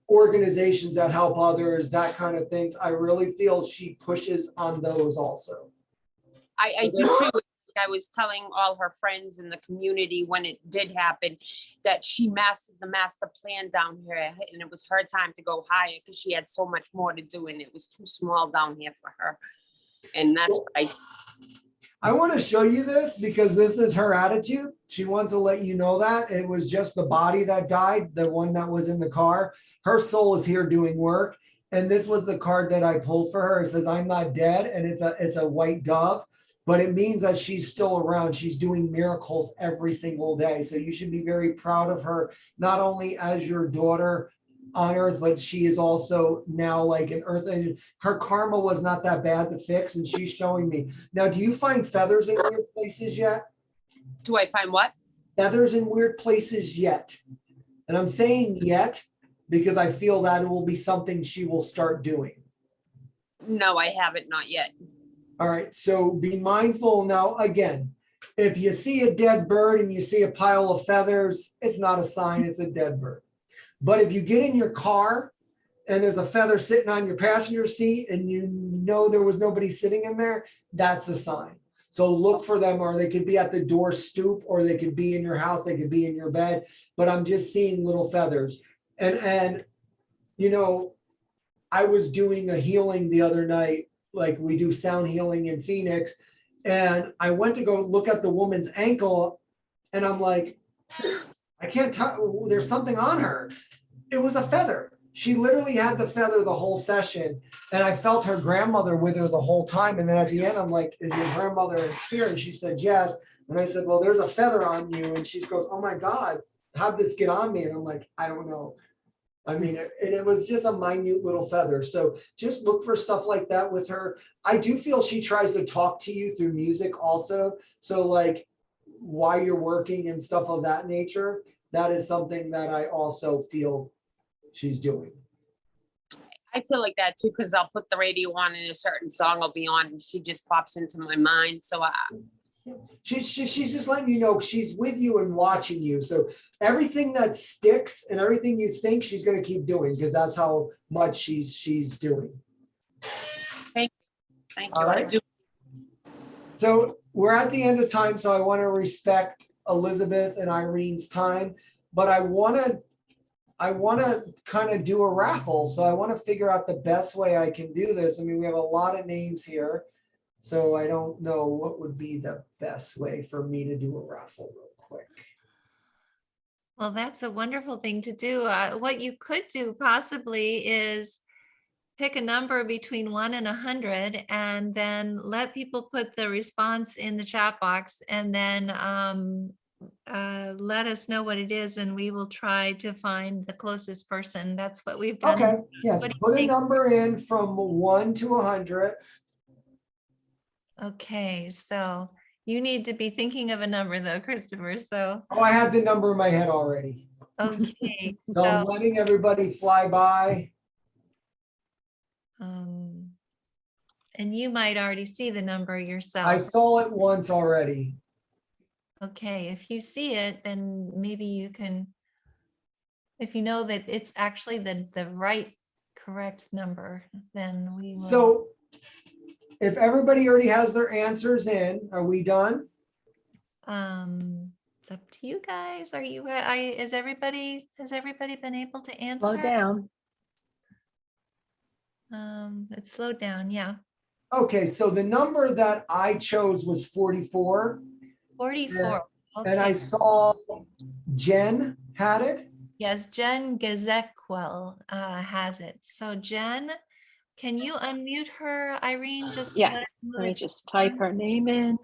organizations that help others, that kind of things. I really feel she pushes on those also. I do too. I was telling all her friends in the community when it did happen that she mastered the master plan down here, and it was her time to go higher, because she had so much more to do, and it was too small down here for her. And that's what I want to show you this, because this is her attitude. She wants to let you know that it was just the body that died, the one that was in the car. Her soul is here doing work. And this was the card that I pulled for her. It says, I'm not dead. And it's a white dove, but it means that she's still around. She's doing miracles every single day. So you should be very proud of her, not only as your daughter on earth, but she is also now like an earth. And her karma was not that bad to fix, and she's showing me. Now, do you find feathers in weird places yet? Do I find what? Feathers in weird places yet. And I'm saying yet because I feel that it will be something she will start doing. No, I haven't, not yet. All right, so be mindful. Now, again, if you see a dead bird and you see a pile of feathers, it's not a sign, it's a dead bird. But if you get in your car and there's a feather sitting on your passenger seat and you know there was nobody sitting in there, that's a sign. So look for them, or they could be at the door stoop, or they could be in your house, they could be in your bed, but I'm just seeing little feathers. And you know, I was doing a healing the other night, like we do sound healing in Phoenix, and I went to go look at the woman's ankle, and I'm like, I can't tell, there's something on her. It was a feather. She literally had the feather the whole session, and I felt her grandmother with her the whole time. And then at the end, I'm like, is your grandmother in spirit? And she said, yes. And I said, well, there's a feather on you. And she goes, oh my God, how'd this get on me? And I'm like, I don't know. I mean, it was just a minute little feather. So just look for stuff like that with her. I do feel she tries to talk to you through music also. So like while you're working and stuff of that nature, that is something that I also feel she's doing. I feel like that too, because I'll put the radio on and a certain song will be on and she just pops into my mind. So She's just letting you know she's with you and watching you. So everything that sticks and everything you think, she's going to keep doing because that's how much she's doing. thank you. All I right. do. So we're at the end of time, so I want to respect Elizabeth and Irene's time, but I want to kind of do a raffle. So I want to figure out the best way I can do this. I mean, we have a lot of names here, so I don't know what would be the best way for me to do a raffle real quick. Well, that's a wonderful thing to do. What you could do possibly is pick a number between 1 and 100 and then let people put the response in the chat box and then let us know what it is and we will try to find the closest person. That's what we've done. Okay, yes, What do you put a think? number in from 1 to 100. Okay, so you need to be thinking of a number though, Christopher. So, Oh, I had the number in my head already. okay. So I'm letting everybody fly by. And you might already see the number I yourself. saw it once already. Okay, if you see it, then maybe you can, if you know that it's actually the right correct number, then we will. So if everybody already has their answers in, are we done? It's up to you guys. Has everybody been able to answer? Slow down. It's slowed down, yeah. Okay, so the number that I chose was 44. 44. And I Okay. saw Jen had it. Yes, Jen Gazequel has it. So Jen, can you unmute her, Irene? Just Yes, let me just type her name in.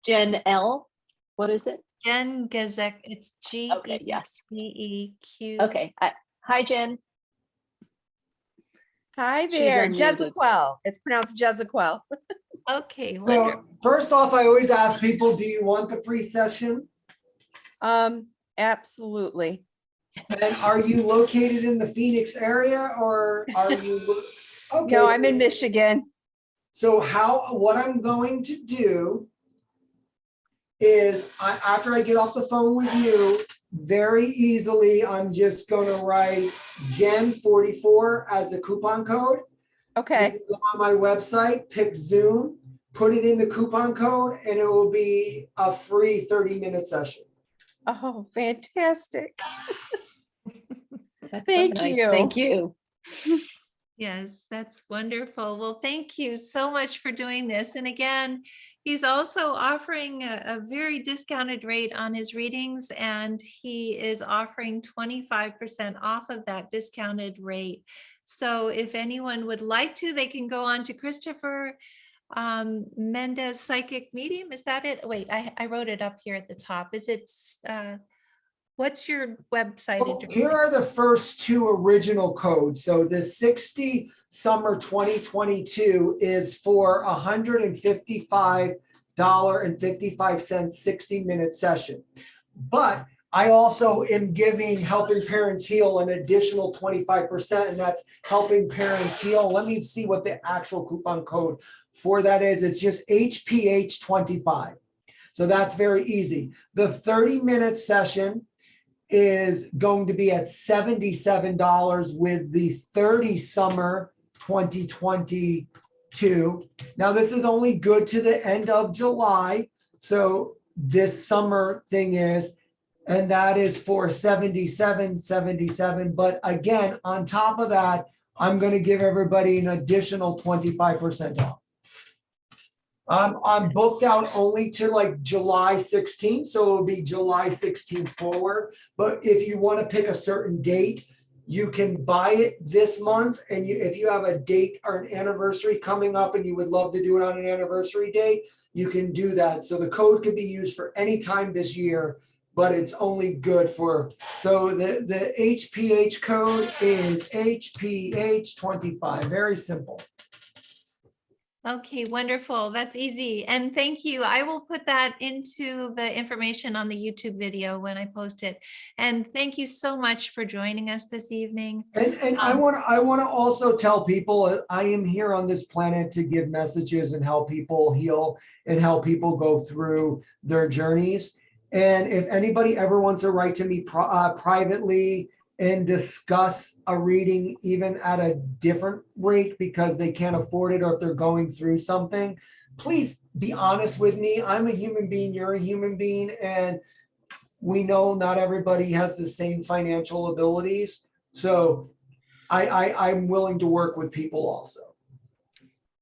Jen L. What is it? Jen Gazek. It's Okay, yes. Geeq. Okay. Hi, Jen. Hi She's there, unmuted. Jezequel. It's pronounced Jezequel. Okay, wonderful. So first off, I always ask people, do you want the free session? Absolutely. And are you located in the Phoenix area or are you? Okay, No, I'm in Michigan. So what I'm going to do is after I get off the phone with you, very easily, I'm just going to write Gen 44 as the coupon code. Okay. You go on my website, pick Zoom, put it in the coupon code, and it will be a free 30-minute session. Oh, fantastic. That's Thank so nice. you. Thank you. Yes, that's wonderful. Well, thank you so much for doing this. And again, he's also offering a very discounted rate on his readings, and he is offering 25% off of that discounted rate. So if anyone would like to, they can go on to Christopher Mendez Psychic Medium. Is that it? Wait, I wrote it up here at the top. Is it, what's your website Well, address? here are the first two original codes. So the 60 summer 2022 is for $155.55 60-minute session. But I also am giving Helping Parents Heal an additional 25%, and that's Helping Parents Heal. Let me see what the actual coupon code for that is. It's just HPH25. So that's very easy. The 30-minute session is going to be at $77 with the 30 summer 2022. Now this is only good to the end of July. So this summer thing is, and that is for $77.77. But again, on top of that, I'm going to give everybody an additional 25% off. I'm booked out only to like July 16th, so it'll be July 16th forward. But if you want to pick a certain date, you can buy it this month. And if you have a date or an anniversary coming up and you would love to do it on an anniversary date, you can do that. So the code could be used for any time this year, but it's only good for, so the HPH code is HPH25, very simple. Okay, wonderful. That's easy. And thank you. I will put that into the information on the YouTube video when I post it. And thank you so much for joining us this evening. And I want to also tell people I am here on this planet to give messages and help people heal and help people go through their journeys. And if anybody ever wants to write to me privately and discuss a reading even at a different rate because they can't afford it or if they're going through something, please be honest with me. I'm a human being, you're a human being, and we know not everybody has the same financial abilities. So I'm willing to work with people also.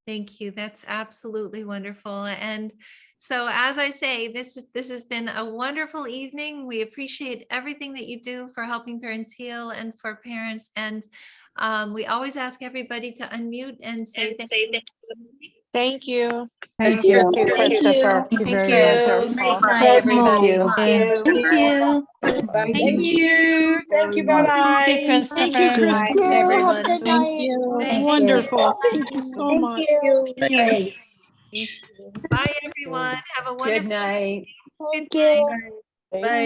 Thank you. That's absolutely wonderful. And so, as I say, this has been a wonderful evening. We appreciate everything that you do for helping parents heal and for parents. And we always ask everybody to unmute and say thank you. Thank you. Thank you, Christopher. Thank You're very you. wonderful. Bye, everybody. Thank you. Thank you. Thank you. Thank you. very much. Bye-bye. Thank you, Christopher. Thank you, Christopher. Have a good Thank night. you. Thank you. Wonderful. Thank you so much. Thank you. Bye, everyone. Have a wonderful Good night. Good night. Bye.